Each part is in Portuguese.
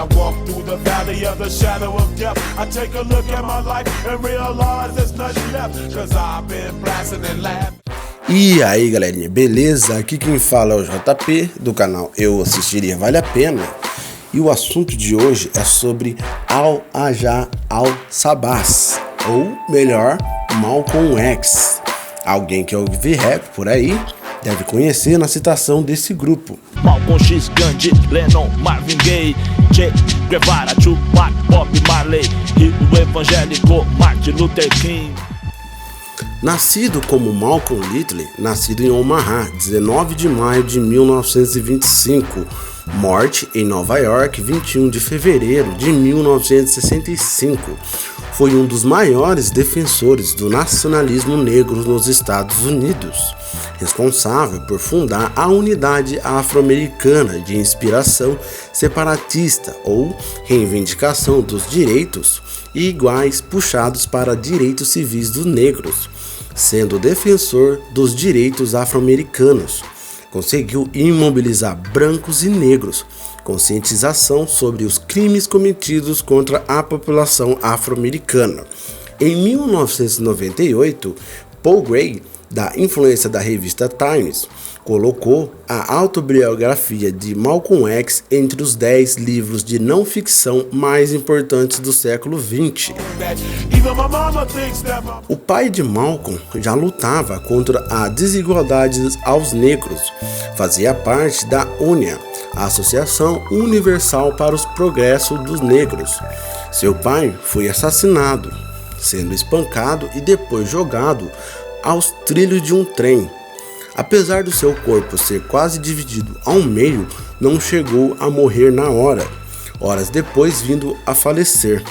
I walk through the valley of the shadow of death, I take a look at my life and realize there's nothing left, cause I've been blasting and laughing. E aí galerinha, beleza? Aqui quem fala é o JP do canal Eu Assistiria Vale a Pena. E o assunto de hoje é sobre Al-Hajar Al-Sabaz, ou melhor, Malcolm X. Alguém que ouve rap por aí deve conhecer na citação desse grupo. Malcolm X, Gandhi, Lennon, Marvin Gaye, Che Guevara, Tupac, Bob Marley, o evangélico Martin Luther King. Nascido como Malcolm Little, nascido em Omaha, 19 de maio de 1925, morte em Nova York, 21 de fevereiro de 1965, foi um dos maiores defensores do nacionalismo negro nos Estados Unidos, responsável por fundar a Unidade Afro-Americana de Inspiração Separatista ou Reivindicação dos Direitos Iguais puxados para direitos civis dos negros, sendo defensor dos direitos afro-americanos. Conseguiu imobilizar brancos e negros, conscientização sobre os crimes cometidos contra a população afro-americana. Em 1998, Paul Gray, da influência da revista Times, colocou a autobiografia de Malcolm X entre os 10 livros de não ficção mais importantes do século XX. O pai de Malcolm já lutava contra a desigualdade aos negros, fazia parte da UNIA, a Associação Universal para os Progressos dos Negros. Seu pai foi assassinado, sendo espancado e depois jogado aos trilhos de um trem. Apesar do seu corpo ser quase dividido ao meio, não chegou a morrer na hora, horas depois vindo a falecer.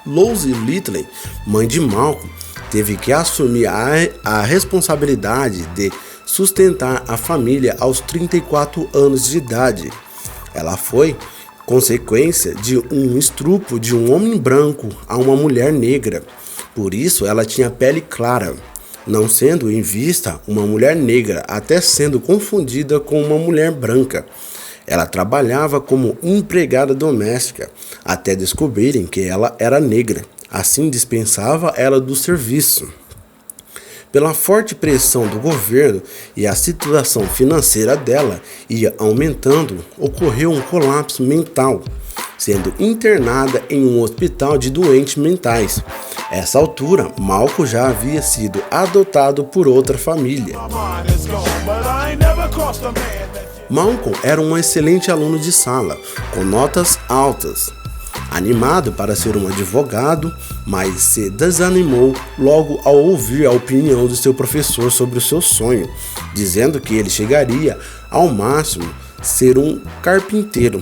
Lois Little, mãe de Malcolm, teve que assumir a responsabilidade de sustentar a família aos 34 anos de idade. Ela foi consequência de um estupro de um homem branco a uma mulher negra. Por isso ela tinha pele clara, não sendo em vista uma mulher negra, até sendo confundida com uma mulher branca. Ela trabalhava como empregada doméstica, até descobrirem que ela era negra. Assim dispensava ela do serviço. Pela forte pressão do governo e a situação financeira dela ia aumentando, ocorreu um colapso mental, sendo internada em um hospital de doentes mentais. Essa altura, Malcolm já havia sido adotado por outra família. Malcolm era um excelente aluno de sala, com notas altas. Animado para ser um advogado, mas se desanimou logo ao ouvir a opinião do seu professor sobre o seu sonho, dizendo que ele chegaria ao máximo ser um carpinteiro.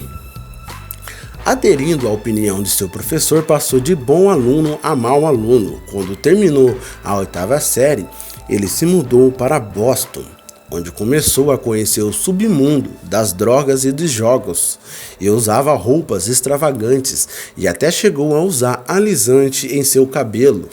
Aderindo à opinião de seu professor, passou de bom aluno a mau aluno. Quando terminou a 8ª série, ele se mudou para Boston, onde começou a conhecer o submundo das drogas e dos jogos, e usava roupas extravagantes e até chegou a usar alisante em seu cabelo.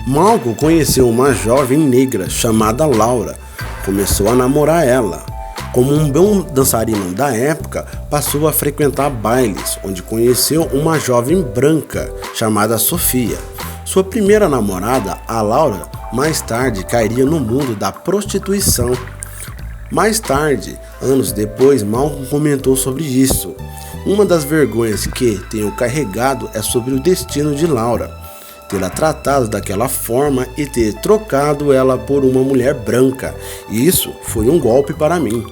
Malcolm conheceu uma jovem negra chamada Laura, começou a namorar ela. Como um bom dançarino da época, passou a frequentar bailes, onde conheceu uma jovem branca chamada Sofia. Sua primeira namorada, a Laura, mais tarde cairia no mundo da prostituição. Mais tarde, anos depois, Malcolm comentou sobre isso. Uma das vergonhas que tenho carregado é sobre o destino de Laura, tê-la tratado daquela forma e ter trocado ela por uma mulher branca. Isso foi um golpe para mim.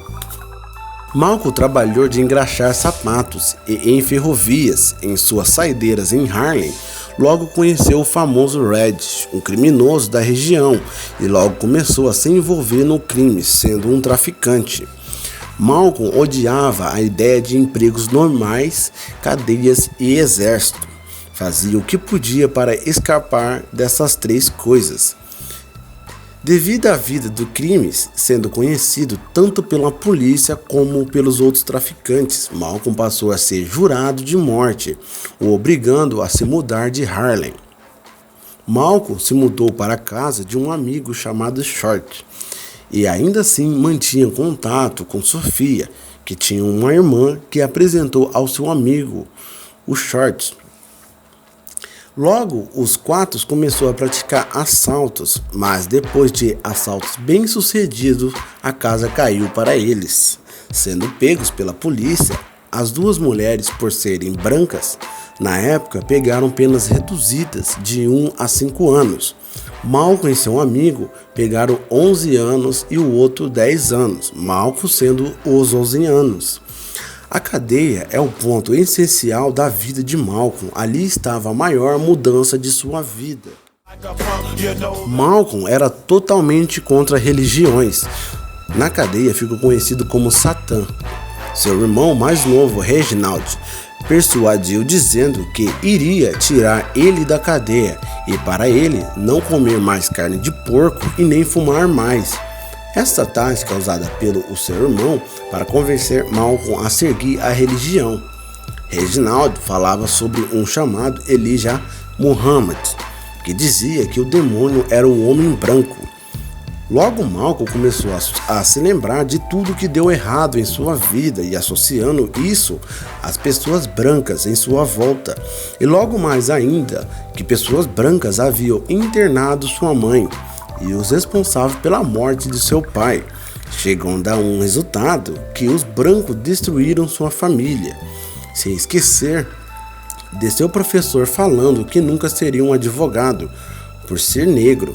Malcolm trabalhou de engraxar sapatos e em ferrovias em suas saideiras em Harlem. Logo conheceu o famoso Red, um criminoso da região, e logo começou a se envolver no crime, sendo um traficante. Malcolm odiava a ideia de empregos normais, cadeias e exército. Fazia o que podia para escapar dessas 3 coisas. Devido à vida do crime sendo conhecido tanto pela polícia como pelos outros traficantes, Malcolm passou a ser jurado de morte, o obrigando a se mudar de Harlem. Malcolm se mudou para a casa de um amigo chamado Short, e ainda assim mantinha contato com Sofia, que tinha uma irmã que apresentou ao seu amigo, o Short. Logo, os quatro começaram a praticar assaltos, mas depois de assaltos bem-sucedidos, a casa caiu para eles. Sendo pegos pela polícia, as duas mulheres, por serem brancas, na época pegaram penas reduzidas de 1 a 5 anos. Malcolm e seu amigo pegaram 11 anos e o outro 10 anos, Malcolm sendo os 11 anos. A cadeia é o ponto essencial da vida de Malcolm. Ali estava a maior mudança de sua vida. Malcolm era totalmente contra religiões. Na cadeia ficou conhecido como Satã. Seu irmão mais novo, Reginald, persuadiu dizendo que iria tirar ele da cadeia e para ele não comer mais carne de porco e nem fumar mais. Esta tática é usada pelo seu irmão para convencer Malcolm a seguir a religião. Reginald falava sobre um chamado Elijah Muhammad, que dizia que o demônio era um homem branco. Logo, Malcolm começou a se lembrar de tudo que deu errado em sua vida e associando isso às pessoas brancas em sua volta. E logo mais ainda, que pessoas brancas haviam internado sua mãe e os responsáveis pela morte de seu pai, chegando a um resultado que os brancos destruíram sua família, sem esquecer de seu professor falando que nunca seria um advogado por ser negro,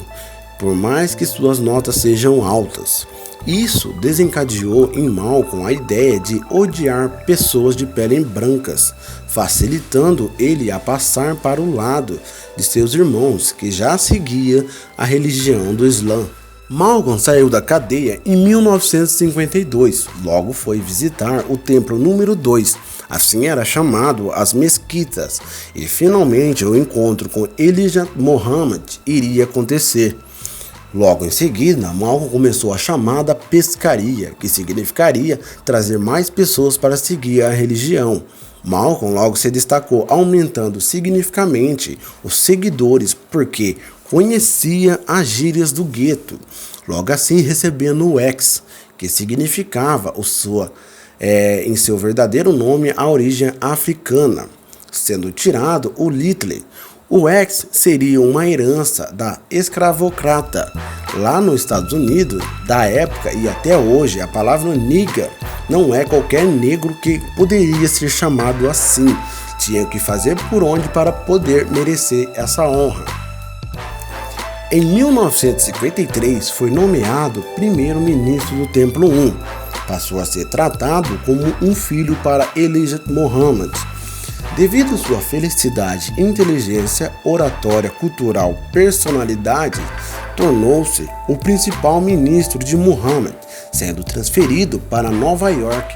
por mais que suas notas sejam altas. Isso desencadeou em Malcolm a ideia de odiar pessoas de pele brancas, facilitando ele a passar para o lado de seus irmãos, que já seguia a religião do Islã. Malcolm saiu da cadeia em 1952, logo foi visitar o templo número 2, assim era chamado as mesquitas, e finalmente o encontro com Elijah Muhammad iria acontecer. Logo em seguida, Malcolm começou a chamada pescaria, que significaria trazer mais pessoas para seguir a religião. Malcolm logo se destacou, aumentando significativamente os seguidores, porque conhecia as gírias do gueto, logo assim recebendo o X, que significava em seu verdadeiro nome a origem africana, sendo tirado o Little. O X seria uma herança da escravocrata. Lá nos Estados Unidos, da época e até hoje, a palavra nigga não é qualquer negro que poderia ser chamado assim. Tinha que fazer por onde para poder merecer essa honra. Em 1953, foi nomeado primeiro-ministro do Templo 1. Passou a ser tratado como um filho para Elijah Muhammad. Devido à sua felicidade, inteligência, oratória, cultural, personalidade, tornou-se o principal ministro de Muhammad, sendo transferido para Nova York.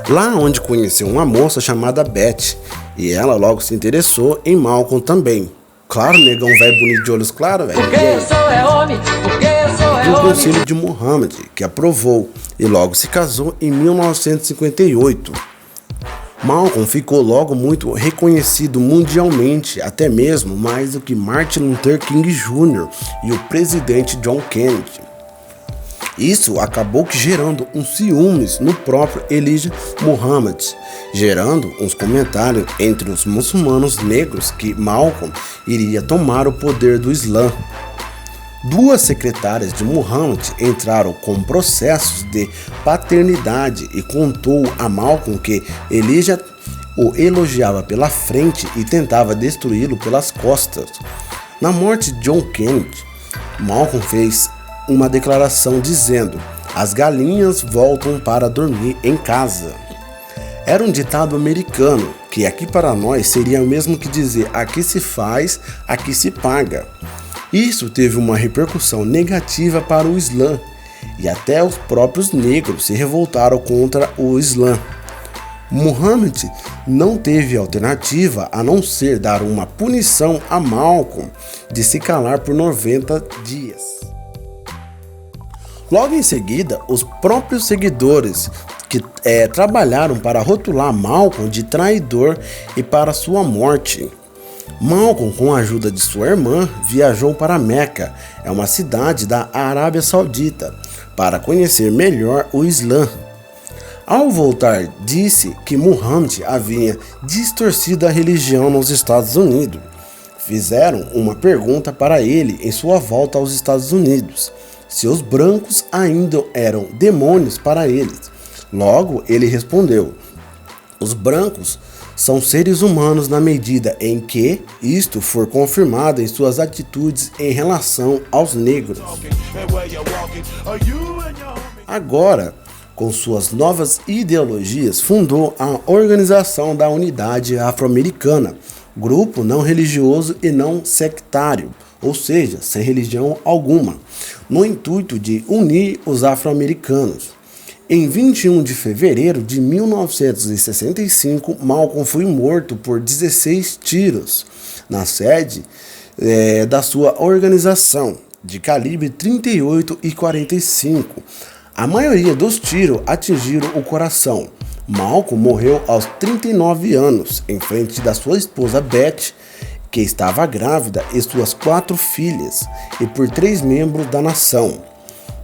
Lá onde conheceu uma moça chamada Beth, e ela logo se interessou em Malcolm também. Claro, negão velho bonito de olhos claros, velho. Porque eu sou homem, porque eu sou E o conselho de Muhammad, que aprovou, e logo se casou em 1958. Malcolm ficou logo muito reconhecido mundialmente, até mesmo mais do que Martin Luther King Jr. e o presidente John Kennedy. Isso acabou gerando uns ciúmes no próprio Elijah Muhammad, gerando uns comentários entre os muçulmanos negros que Malcolm iria tomar o poder do Islã. Duas secretárias de Muhammad entraram com processos de paternidade e contou a Malcolm que Elijah o elogiava pela frente e tentava destruí-lo pelas costas. Na morte de John Kennedy, Malcolm fez uma declaração dizendo: "As galinhas voltam para dormir em casa." Era um ditado americano que aqui para nós seria o mesmo que dizer: "Aqui se faz, aqui se paga." Isso teve uma repercussão negativa para o Islã, e até os próprios negros se revoltaram contra o Islã. Muhammad não teve alternativa a não ser dar uma punição a Malcolm de se calar por 90 dias. Logo em seguida, os próprios seguidores que trabalharam para rotular Malcolm de traidor e para sua morte. Malcolm, com a ajuda de sua irmã, viajou para Meca, é uma cidade da Arábia Saudita, para conhecer melhor o Islã. Ao voltar, disse que Muhammad havia distorcido a religião nos Estados Unidos. Fizeram uma pergunta para ele em sua volta aos Estados Unidos, se os brancos ainda eram demônios para eles. Logo, ele respondeu: os brancos são seres humanos na medida em que isto for confirmado em suas atitudes em relação aos negros. Agora, com suas novas ideologias, fundou a Organização da Unidade Afro-Americana, grupo não religioso e não sectário, ou seja, sem religião alguma, no intuito de unir os afro-americanos. Em 21 de fevereiro de 1965, Malcolm foi morto por 16 tiros na sede da sua organização, de calibre 38 e 45. A maioria dos tiros atingiram o coração. Malcolm morreu aos 39 anos, em frente da sua esposa Beth, que estava grávida, e suas 4 filhas, e por 3 membros da nação.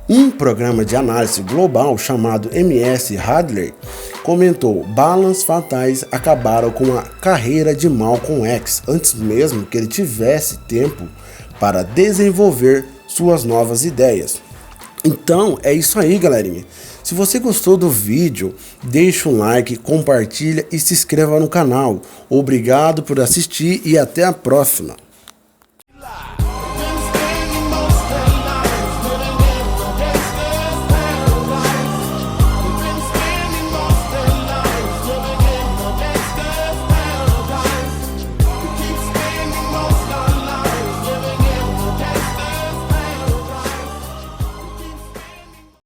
Um programa de análise global chamado MS Hadley comentou: balas fatais acabaram com a carreira de Malcolm X antes mesmo que ele tivesse tempo para desenvolver suas novas ideias. Então é isso aí, galerinha. Se você gostou do vídeo, deixa um like, compartilha e se inscreva no canal. Obrigado por assistir e até a próxima.